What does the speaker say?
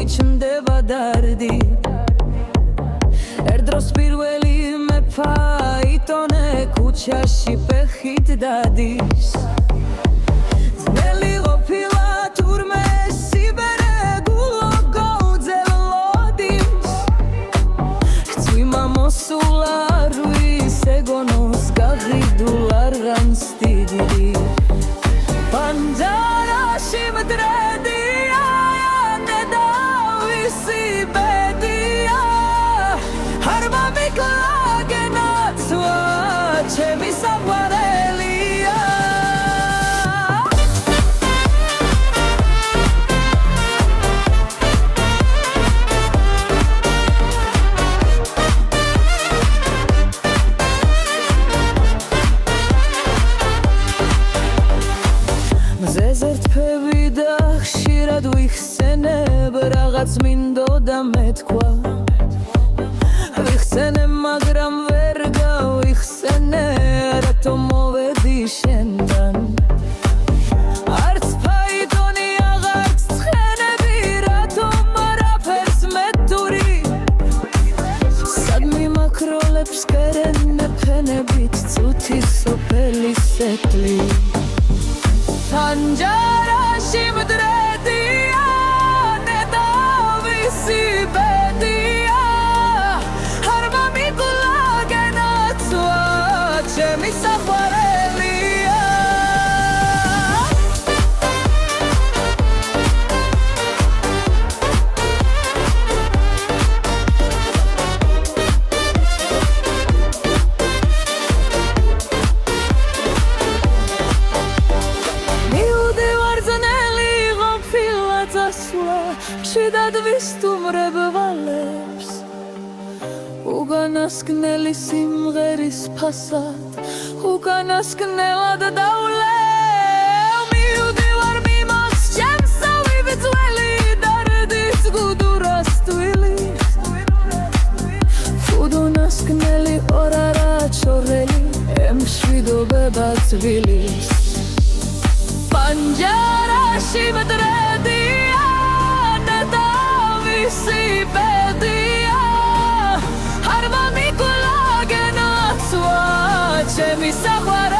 მიჩნდება დარდი ერთდროს პირველი მეფა იტონე ქუჩაში ფეხით დადის ძნელი ყოფილა თურმე სიბერე გულო გაუძელოდის რწვიმა მოსულა რვის ეგონოს გაღიდულ არღანს დიდი პანჯარაში მდრედია ნედავისი ბედია არ მომიკლაგენაცვა ჩემი საყვარელია მზეზე რთვევი და ხშირად ვიხსენებ რაღაც მინდოდა მეთქვა ვიხსენე მაგრამ ვერ გავიხსენე რატო მოვედი შენთან არც ფაიდონი აღარც ცხენები რატომ არაფერს მეტური სად მიმაქროლებს კერენ ფენებით წუთი სოფელი სეკლი პანჯარაში მდრედია ნედავისი ბედია არ მომიკლაგენაცვა ჩემი საყვარელია შიდად ვისტუმრებ ვალებს უგანასკნელი სიმღერის ფასად უგანასკნელად დავლევ მივდივარ მიმოც ჩემსავი ბრძველი დარდის გუდურას თვილის ფუდუნასკნელი ორარა ჩორელი ემშვიდობება თბილის პანჯარაში მდრედია ნედავისი ბედია არ მომიკლაგენაცვა ჩემი საყვარელია